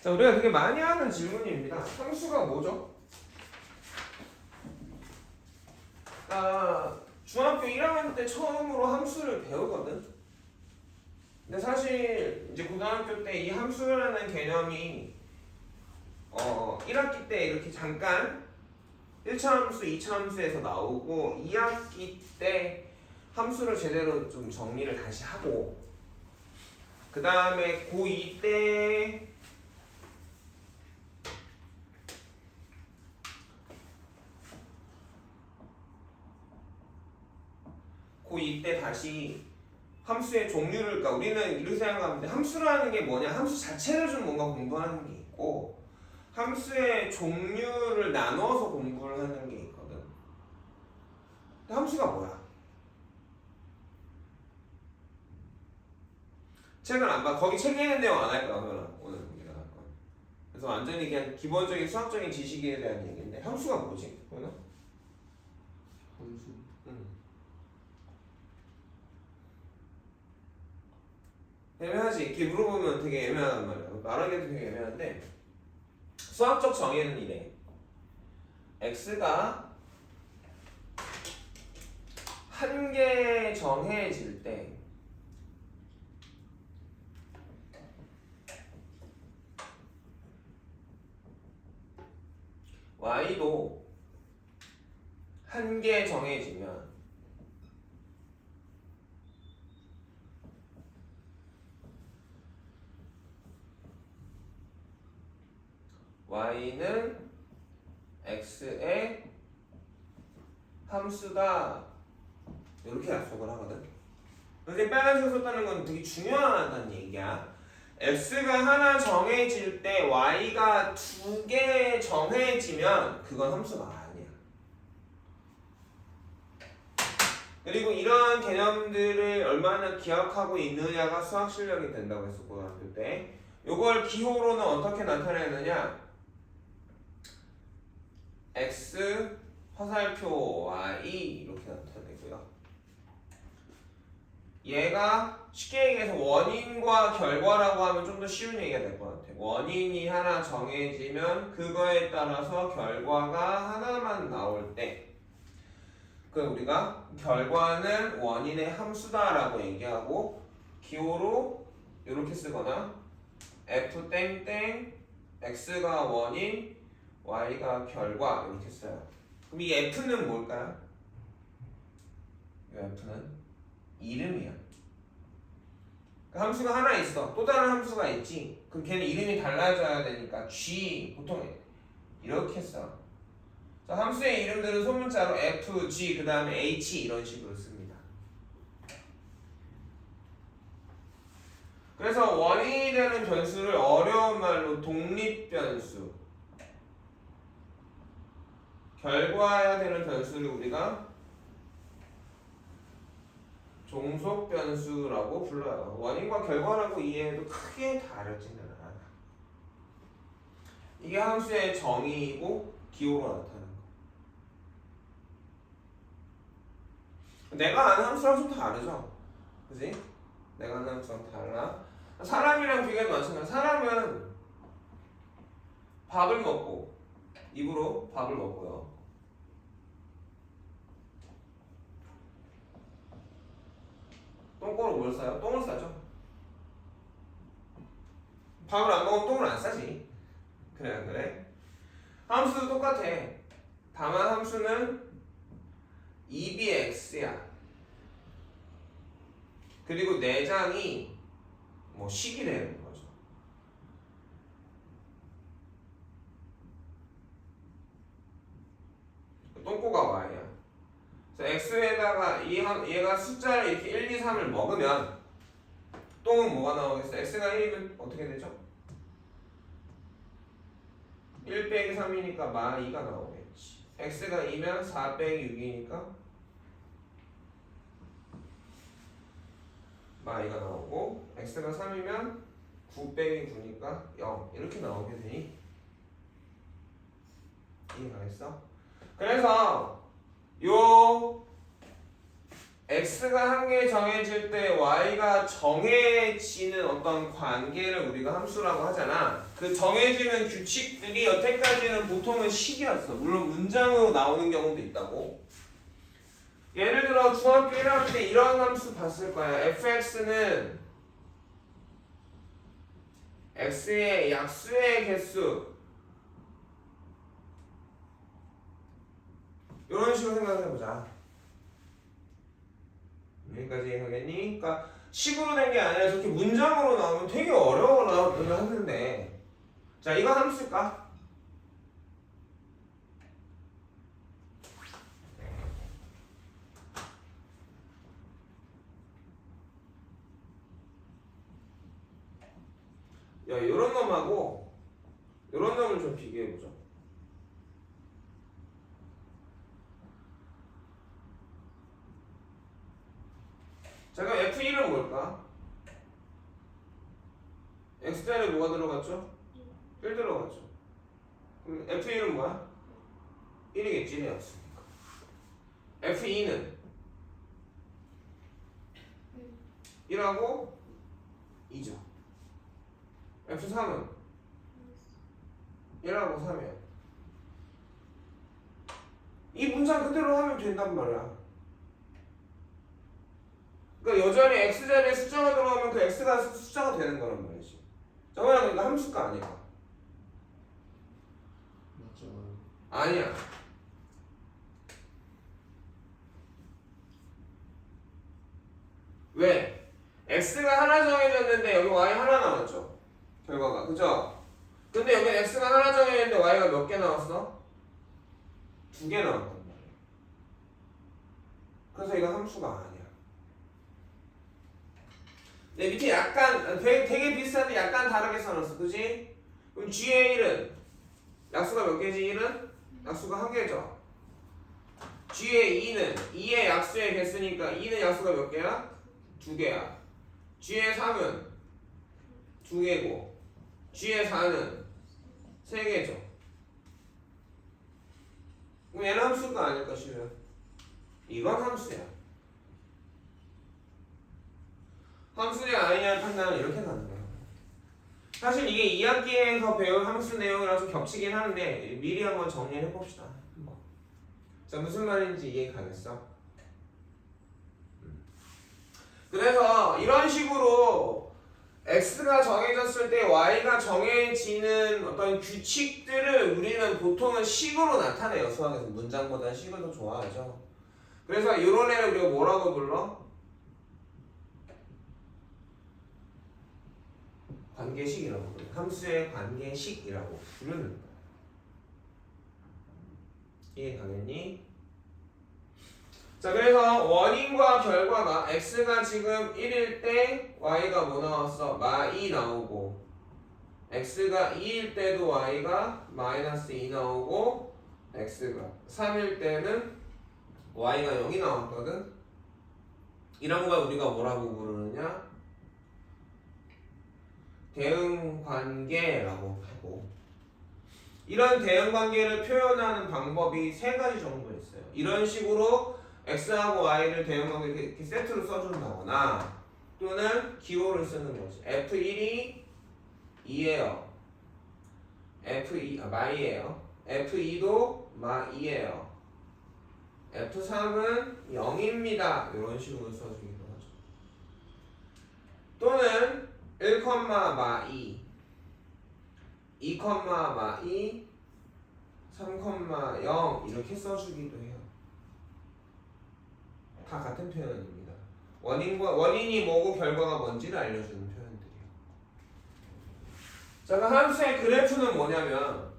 자, 우리가 되게 많이 하는 질문입니다. 함수가 뭐죠? 중학교 1학년 때 처음으로 함수를 배우거든. 근데 사실 이제 고등학교 때 이 함수라는 개념이 1학기 때 이렇게 잠깐 1차 함수, 2차 함수에서 나오고 2학기 때 함수를 제대로 좀 정리를 다시 하고 그 다음에 고2 때 고2 때 다시 함수의 종류를, 그러니까 우리는 이렇게 생각하는데 함수라는 게 뭐냐, 함수 자체를 좀 뭔가 공부하는 게 있고 함수의 종류를 나눠서 공부를 하는 게 있거든. 근데 함수가 뭐야? 책을 안 봐. 거기 책에 있는 내용 안 할 거야. 그러면 오늘 우리가 할 거야. 그래서 완전히 그냥 기본적인 수학적인 지식에 대한 얘기인데 함수가 뭐지? 그러나? 함수. 애매하지. 이렇게 물어보면 되게 애매하단 말이야. 말하기도 되게 애매한데 수학적 정의는 이래. x가 한 개 정해질 때 y도 한 개 정해지면 y는 x의 함수다 이렇게 약속을 하거든. 근데 빨간색 썼다는 건 되게 중요하다는 얘기야. x가 하나 정해질 때 y가 두 개 정해지면 그건 함수가 아니야. 그리고 이런 개념들을 얼마나 기억하고 있느냐가 수학 실력이 된다고 했어 고등학교 때. 요걸 기호로는 어떻게 나타내느냐? x 화살표 y 이렇게 나타내고요. 얘가 쉽게 얘기해서 원인과 결과라고 하면 좀 더 쉬운 얘기가 될 것 같아. 원인이 하나 정해지면 그거에 따라서 결과가 하나만 나올 때 그 우리가 결과는 원인의 함수다라고 얘기하고 기호로 이렇게 쓰거나 f 땡땡 x가 원인 y가 결과 이렇게 써요. 그럼 이 f는 뭘까요? 이 f는 이름이야. 그 함수가 하나 있어. 또 다른 함수가 있지. 그럼 걔는 이름이 달라져야 되니까 g 보통 이렇게 써. 자, 함수의 이름들은 소문자로 f, g 그 다음에 h 이런 식으로 씁니다. 그래서 원인이 되는 변수를 어려운 말로 독립변수, 결과해야 되는 변수를 우리가 종속변수라고 불러요. 원인과 결과라고 이해해도 크게 다르지는 않아. 이게 함수의 정의이고 기호로 나타나는 거. 내가 아는 함수랑 좀 다르죠? 그지? 내가 아는 함수랑 달라. 사람이랑 비교해도 마찬가지야. 사람은 밥을 먹고 입으로 밥을 먹고요. 똥꼬로 뭘 싸요? 똥을 싸죠. 밥을 안 먹으면 똥을 안 싸지. 그래 안 그래? 함수도 똑같아. 다만 함수는 입이 x야. 그리고 내장이 뭐 식이 되는 거죠. 똥꼬가 y야. 그래서 x에다가 얘가 숫자를 이렇게 1, 2, 3을 먹으면 똥은 뭐가 나오겠어? x가 1이면 어떻게 되죠? 1 빼기 3이니까 마 2가 나오겠지. x가 2면 4 빼기 6이니까 마 2가 나오고 x가 3이면 9 빼기 9니까 0 이렇게 나오게 되니 이해가겠어? 그래서 요 x가 한 개 정해질 때 y가 정해지는 어떤 관계를 우리가 함수라고 하잖아. 그 정해지는 규칙들이 여태까지는 보통은 식이었어. 물론 문장으로 나오는 경우도 있다고. 예를 들어 중학교 1학년 때 이런 함수 봤을 거야. fx는 x의 약수의 개수, 이런 식으로 생각해보자. 여기까지 하겠니? 그러니까 식으로 된 게 아니라 저렇게 문장으로 나오면 되게 어려워라고는 하는데, 자, 이거 함수일까? 야, 요런 놈하고 요런 놈을 좀 비교해보자. 자, 그럼 F1은 뭘까? X자리에 뭐가 들어갔죠? 1 들어갔죠. 그럼 F1은 뭐야? 1이겠지, 1의 약수니까. F2는 1하고 2죠. F3은 1하고 3이야. 이 문장 그대로 하면 된단 말이야. 그러니까 여전히 x자리에 숫자가 들어가면 그 x가 숫자가 되는 거란 말이지. 정말 그러니까 함수가 아니야. 맞죠. 아니야. 왜? x가 하나 정해졌는데 여기 y 하나 나왔죠. 결과가. 그죠? 근데 여기 x가 하나 정해졌는데 y가 몇 개 나왔어? 2개 나왔단 말이야. 그래서 이거 함수가 아니야. 네, 밑에 약간 되게 비슷한데 약간 다르게 써놨어. 그지? 그럼 g의 1은 약수가 몇 개지? 1은? 약수가 한 개죠. g의 2는 2의 약수의 개수니까 2는 약수가 몇 개야? 2개야. g의 3은 2개고 g의 4는 3개죠. 그럼 얘는 함수가 아닐까 싶으면 이건 함수야. 함수냐 아니냐를 판단은 이렇게 가는 거야. 사실 이게 2학기에서 배울 함수 내용이랑 좀 겹치긴 하는데 미리 한번 정리해 봅시다. 자, 무슨 말인지 이해 가겠어? 그래서 이런 식으로 x가 정해졌을 때 y가 정해지는 어떤 규칙들을 우리는 보통은 식으로 나타내요. 수학에서 문장보다는 식을 더 좋아하죠. 그래서 이런 애를 우리가 뭐라고 불러? 관계식이라고 불러. 함수의 관계식이라고 부르는 거야. 이해 가겠니? 자, 그래서 원인과 결과가 x가 지금 1일 때 y가 뭐 나왔어? -2 나오고, x가 2일 때도 y가 -2 나오고, x가 3일 때는 y가 0이 나왔거든. 이런 걸 우리가 뭐라고 부르느냐? 대응관계라고 하고, 이런 대응관계를 표현하는 방법이 3가지 정도 있어요. 이런 식으로 x하고 y를 대응관계 이렇게 세트로 써준다거나, 또는 기호를 쓰는 거지. f1이 2예요. f2 마이예요. f2도 마2예요. f3은 0입니다. 이런 식으로 써주기도 하죠. 또는 1, 마2, 2, 마2, 3, 0 이렇게 써주기도 해요. 다 같은 표현입니다. 원인이 뭐고 결과가 뭔지를 알려주는 표현들이에요. 자, 그럼 함수의 그래프는 뭐냐면,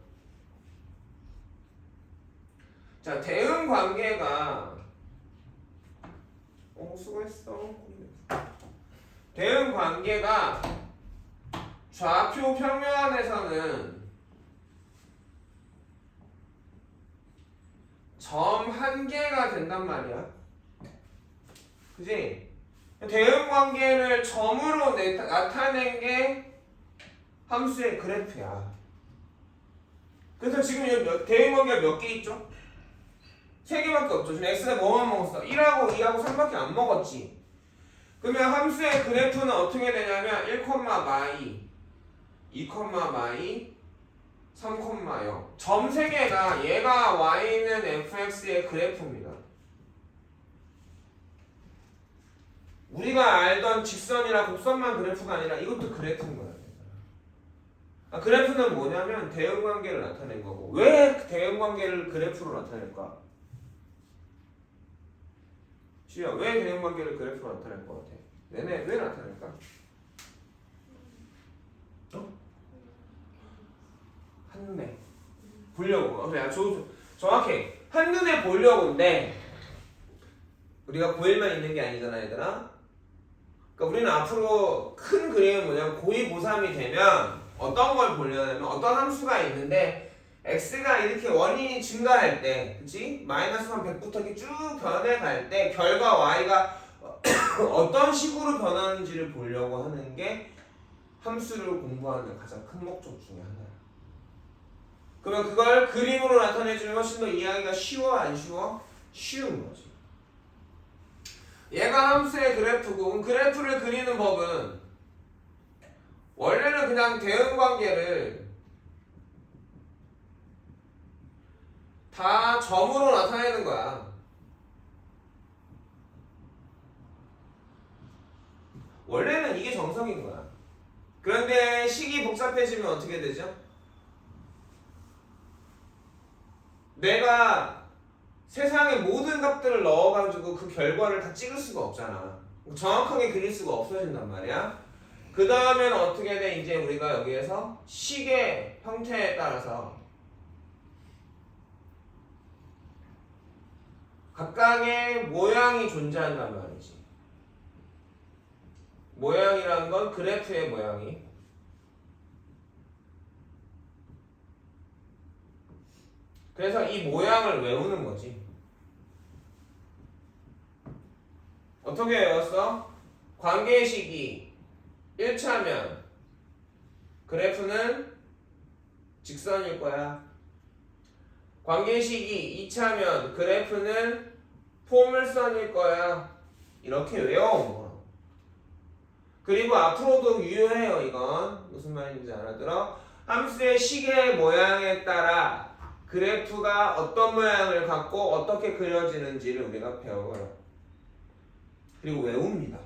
자, 대응 관계가 수고했어. 대응 관계가 좌표 평면에서는 점 한 개가 된단 말이야. 그지? 대응 관계를 점으로 나타낸 게 함수의 그래프야. 그래서 지금 여기 대응 관계가 몇 개 있죠? 3개밖에 없죠. 지금 x가 뭐만 먹었어? 1하고 2하고 3밖에 안 먹었지. 그러면 함수의 그래프는 어떻게 되냐면 1, 마이 2, 마이 3, 0 점 3개가 얘가 y는 fx의 그래프입니다. 우리가 알던 직선이나 곡선만 그래프가 아니라 이것도 그래프인 거야. 그래프는 뭐냐면 대응관계를 나타낸 거고. 왜 대응관계를 그래프로 나타낼까? 시야, 왜 대응관계를 그래프로 나타낼 것 같아? 왜 나타낼까? 한눈에 보려고. 그래, 정확해. 한눈에 보려고인데 우리가 보일만 있는 게 아니잖아, 얘들아. 그러니까 우리는 앞으로 큰 그림은 뭐냐면 고2, 고3이 되면 어떤 걸 보려면 어떤 함수가 있는데 x가 이렇게 원인이 증가할 때, 그치? 마이너스 100부터 이렇게 쭉 변해갈 때 결과 y가 어떤 식으로 변하는지를 보려고 하는 게 함수를 공부하는 가장 큰 목적 중에 하나야. 그러면 그걸 그림으로 나타내주면 훨씬 더 이해하기가 쉬워, 안 쉬워? 쉬운 거지. 얘가 함수의 그래프고, 그래프를 그리는 법은 원래는 그냥 대응관계를 다 점으로 나타내는 거야. 원래는 이게 정석인 거야. 그런데 식이 복잡해지면 어떻게 되죠? 내가 세상의 모든 값들을 넣어가지고 그 결과를 다 찍을 수가 없잖아. 정확하게 그릴 수가 없어진단 말이야. 그 다음에는 어떻게 돼? 이제 우리가 여기에서 식의 형태에 따라서 각각의 모양이 존재한단 말이지. 모양이란 건 그래프의 모양이. 그래서 이 모양을 외우는 거지. 어떻게 외웠어? 관계식이 1차면 그래프는 직선일 거야. 관계식이 2차면 그래프는 포물선일 거야. 이렇게 외워온 거야. 그리고 앞으로도 유효해요. 이건 무슨 말인지 알아들어? 함수의 식의 모양에 따라 그래프가 어떤 모양을 갖고 어떻게 그려지는지를 우리가 배워요. 그리고 외웁니다.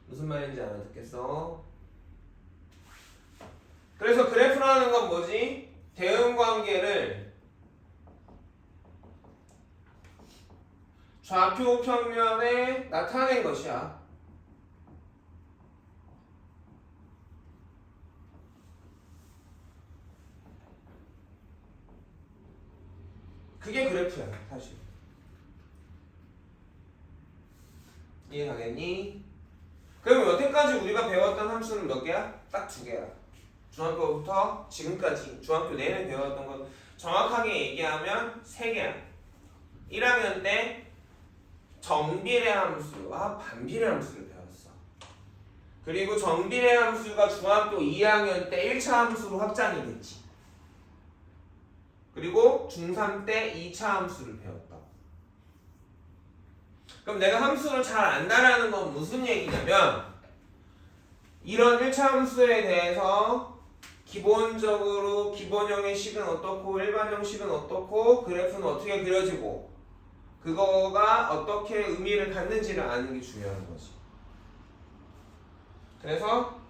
무슨 말인지 알아듣겠어? 그래서 그래프라는 건 뭐지? 대응관계를 좌표 평면에 나타낸 것이야. 그게 그래프야, 사실. 이해가겠니? 그럼 여태까지 우리가 배웠던 함수는 몇 개야? 딱 2개야. 중학교부터 지금까지 중학교 내내 배웠던 건 정확하게 얘기하면 3개야. 1학년 때 정비례 함수와 반비례 함수를 배웠어. 그리고 정비례 함수가 중학교 2학년 때 1차 함수로 확장이 됐지. 그리고 중3 때 2차 함수를 배웠다. 그럼 내가 함수를 잘 안다라는 건 무슨 얘기냐면 이런 1차 함수에 대해서 기본적으로 기본형의 식은 어떻고 일반형 식은 어떻고 그래프는 어떻게 그려지고 그거가 어떻게 의미를 갖는지를 아는 게 중요한 거지. 그래서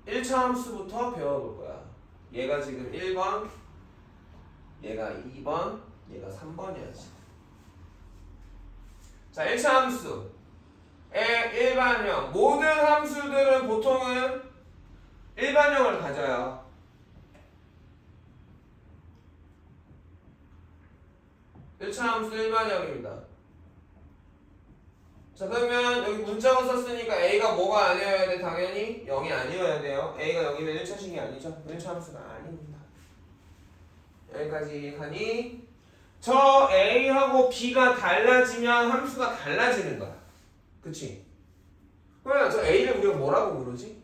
1차 함수부터 배워볼 거야. 얘가 지금 1번, 얘가 2번, 얘가 3번이야 지금. 자, 1차 함수의 일반형. 모든 함수들은 보통은 일반형을 가져요. 일차 함수 일반형입니다. 자, 그러면 여기 문자로 썼으니까 A가 뭐가 아니어야 돼? 당연히 0이 아니어야 돼요. A가 0이면 1차식이 아니죠. 1차 함수가 아닙니다. 여기까지 가니 저 A하고 B가 달라지면 함수가 달라지는 거야. 그치? 그러면 저 A를 우리가 뭐라고 부르지?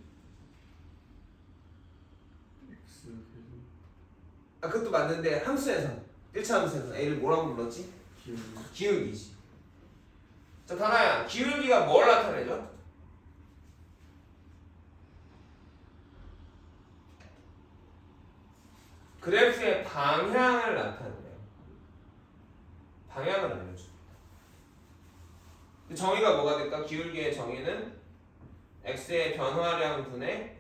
X 그것도 맞는데 함수에서 1차 함수에서 A를 뭐라고 불렀지? 기울기. 기울기지. 자, 다나야, 기울기가 뭘 나타내죠? 그래프의 방향을 나타내요. 방향을 알려줍니다. 정의가 뭐가 될까? 기울기의 정의는 x의 변화량 분의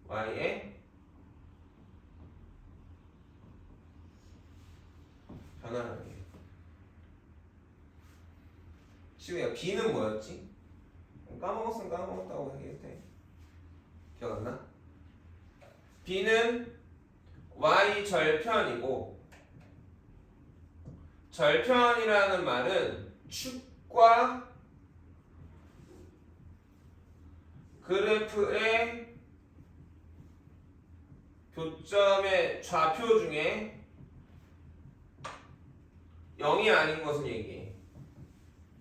y의 변화량이에요. 시우야, b는 뭐였지? 까먹었으면 까먹었다고 얘기해도 돼. 기억 안 나? b는 y 절편이고, 절편이라는 말은 축과 그래프의 교점의 좌표 중에 0이 아닌 것을 얘기해.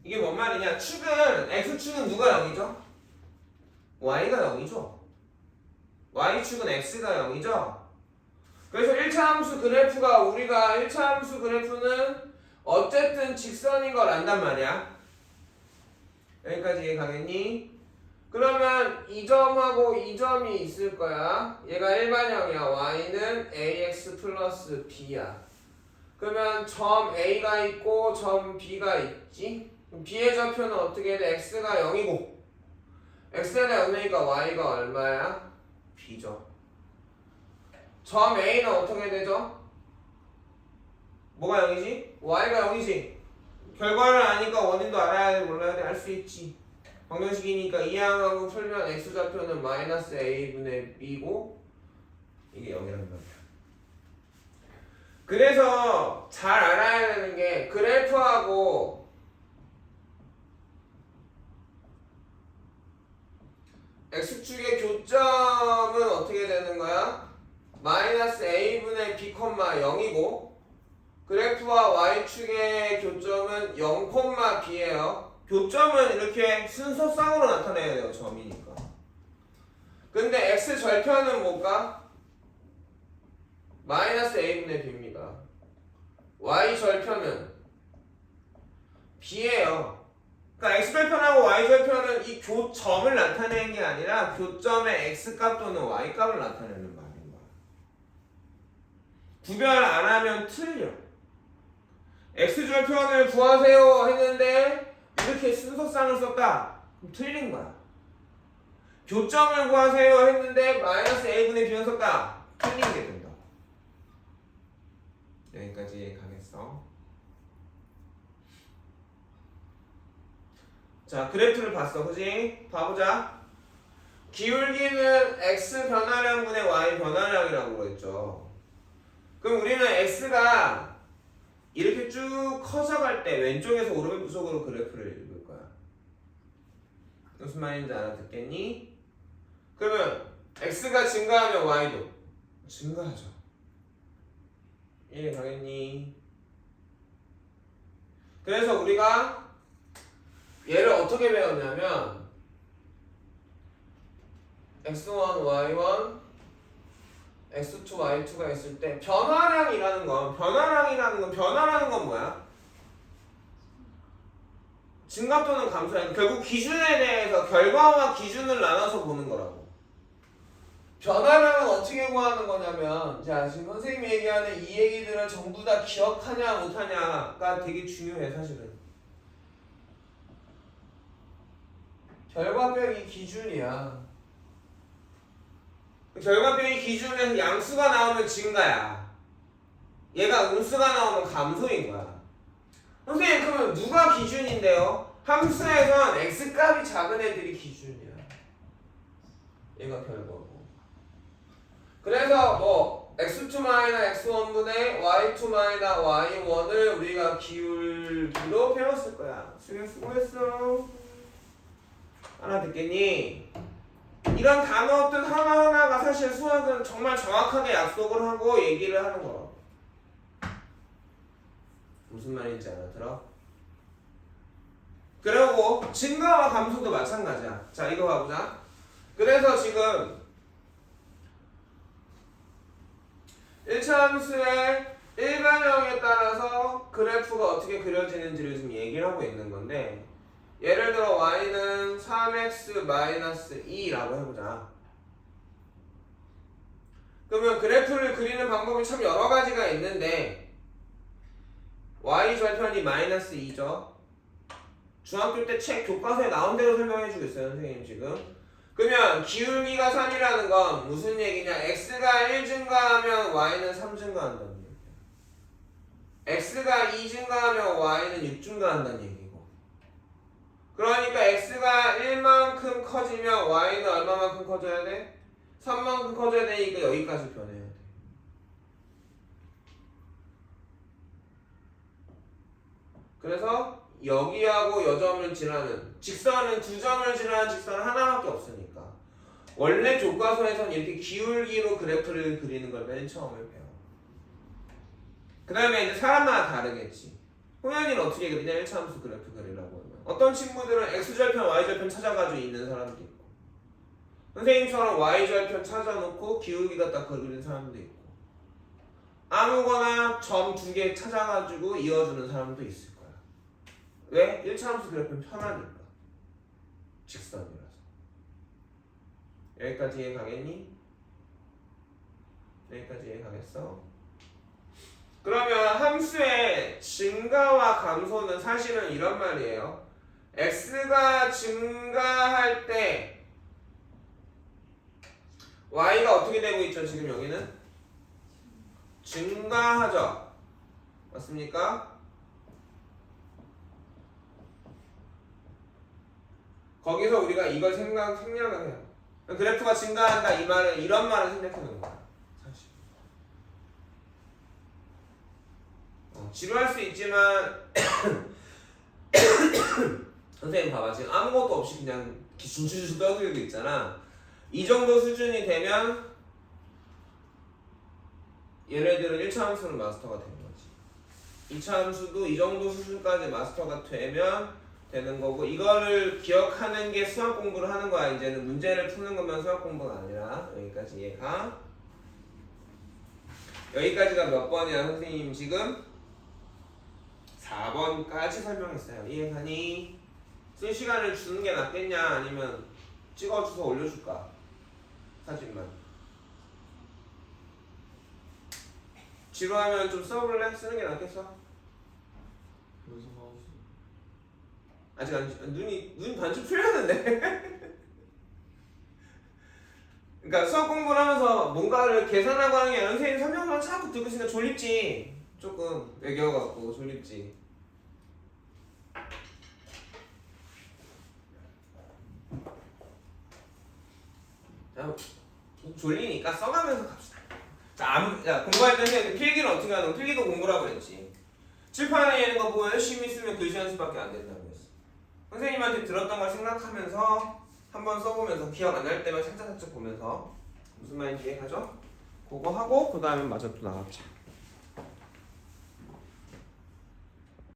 이게 뭔 말이냐? 축은 x축은 누가 0이죠? y가 0이죠. y축은 x가 0이죠. 그래서 1차 함수 그래프가 우리가 1차 함수 그래프는 어쨌든 직선인 걸 안단 말이야. 여기까지 이해 가겠니? 그러면 이 점하고 이 점이 있을 거야. 얘가 일반형이야. y는 ax 플러스 b야. 그러면 점 a가 있고 점 b가 있지. 그럼 b의 좌표는 어떻게 돼? x가 0이고 x가 0이니까 y가 얼마야? b죠. 점 a는 어떻게 되죠? 뭐가 0이지? y가 0이지. 결과를 아니까 원인도 알아야 돼, 몰라야 돼, 알 수 있지. 방정식이니까 이항하고 풀면 x좌표는 마이너스 a분의 b고 이게 0이란 말이야. 그래서 잘 알아야 되는 게 그래프하고 x축의 교점은 어떻게 되는 거야? 마이너스 a분의 b, 0이고 그래프와 y축의 교점은 0, b예요. 교점은 이렇게 순서쌍으로 나타내야 돼요. 점이니까. 근데 x 절편은 뭘까? 마이너스 a분의 b입니다. y 절편은 b예요. 그러니까 x 절편하고 y 절편은 이 교점을 나타내는 게 아니라 교점의 x 값 또는 y 값을 나타내는 말인 거야. 구별 안 하면 틀려. x 절편을 구하세요 했는데 이렇게 순서쌍을 썼다. 그럼 틀린 거야. 교점을 구하세요 했는데 마이너스 a분의 b를 썼다. 틀린 게 된다. 여기까지 가겠어. 자, 그래프를 봤어, 그지? 봐보자. 기울기는 x 변화량분의 y 변화량이라고 그랬죠. 그럼 우리는 x가 이렇게 쭉 커져갈 때 왼쪽에서 오른쪽으로 그래프를 읽을 거야. 무슨 말인지 알아듣겠니? 그러면 x가 증가하면 y도 증가하죠. 이해 가겠니? 그래서 우리가 얘를 어떻게 배웠냐면 x1, y1, x2, y2가 있을 때 변화량이라는 건 뭐야? 증가 또는 감소야. 결국 기준에 대해서 결과와 기준을 나눠서 보는 거라고. 변화량은 어떻게 구하는 거냐면, 자, 지금 선생님이 얘기하는 이 얘기들을 전부 다 기억하냐 못하냐가 되게 중요해. 사실은 결과 빼기 기준이야. 결과 빼기 기준에서 양수가 나오면 증가야. 얘가 음수가 나오면 감소인 거야. 선생님, 그러면 누가 기준인데요? 함수에선 x값이 작은 애들이 기준이야. 얘가 결과고. 그래서 뭐 x2-x1분의 y2-y1을 우리가 기울기로 배웠을 거야. 수고했어. 알아듣겠니? 이런 단어들 하나하나가 사실 수학은 정말 정확하게 약속을 하고 얘기를 하는 거야. 무슨 말인지 알아들어? 그리고 증가와 감소도 마찬가지야. 자, 이거 봐보자. 그래서 지금 1차 1차함수의 일반형에 따라서 그래프가 어떻게 그려지는지를 지금 얘기를 하고 있는 건데 예를 들어 y는 3x-2라고 해보자. 그러면 그래프를 그리는 방법이 참 여러 가지가 있는데 y 절편이 -2죠. 중학교 때 책 교과서에 나온 대로 설명해 주겠어요 선생님 지금. 그러면 기울기가 3이라는 건 무슨 얘기냐? x가 1 증가하면 y는 3 증가한다는 얘기야. x가 2 증가하면 y는 6 증가한다는 얘기고. 그러니까 x가 1만큼 커지면 y는 얼마만큼 커져야 돼? 3만큼 커져야 되니까 여기까지 변해야 돼. 그래서 여기하고 요 점을 지나는 직선은 두 점을 지나는 직선은 하나밖에 없으니까 원래 교과서에서는 이렇게 기울기로 그래프를 그리는 걸 맨 처음에 배워. 그 다음에 이제 사람마다 다르겠지. 호연이는 어떻게 그리냐? 1차함수 그래프 그리려고 하면 어떤 친구들은 x절편 y절편 찾아가지고 있는 사람도 있고 선생님처럼 y절편 찾아놓고 기울기가 딱 그리는 사람도 있고 아무거나 점 두 개 찾아가지고 이어주는 사람도 있을 거야. 왜? 1차함수 그래프는 편하니까. 직선이라서. 여기까지 이해 가겠니? 여기까지 이해 가겠어? 그러면 함수의 증가와 감소는 사실은 이런 말이에요. x가 증가할 때 y가 어떻게 되고 있죠? 지금 여기는? 증가하죠? 맞습니까? 거기서 우리가 이걸 생략을 해요. 그래프가 증가한다 이 말은 이런 말을 생략하는 거야. 사실. 지루할 수 있지만 선생님 봐봐 지금 아무것도 없이 그냥 줄줄줄 떠들고 있잖아. 이 정도 수준이 되면 얘네들은 1차 함수는 마스터가 되는 거지. 2차 함수도 이 정도 수준까지 마스터가 되면 되는 거고 이거를 기억하는 게 수학 공부를 하는 거야. 이제는 문제를 푸는 것만 수학 공부가 아니라 여기까지 이해가? 여기까지가 몇 번이야 선생님 지금? 4번까지 설명했어요. 이해가니? 쓸 시간을 주는 게 낫겠냐 아니면 찍어줘서 올려줄까? 사진만 지루하면 좀 써볼래? 쓰는 게 낫겠어? 그래서 하우스. 아직 안 눈 반쯤 풀렸는데. 그러니까 수학 공부를 하면서 뭔가를 계산하고 하는 게 선생님 설명만 자꾸 듣고 있으니까 졸립지. 조금 외겨워갖고 졸립지. 자, 졸리니까 써가면서 갑시다. 자, 공부할 때는 필기는 어떻게 하는 거? 필기도 공부라고 그랬지. 칠판에 있는 거 보고 열심히 쓰면 글씨 연습밖에 안 된다고 했어. 선생님한테 들었던 걸 생각하면서 한번 써보면서 기억 안 날 때만 살짝 보면서 무슨 말인지 이해가죠? 그거 하고 그 다음에 마저 또 나갑시다.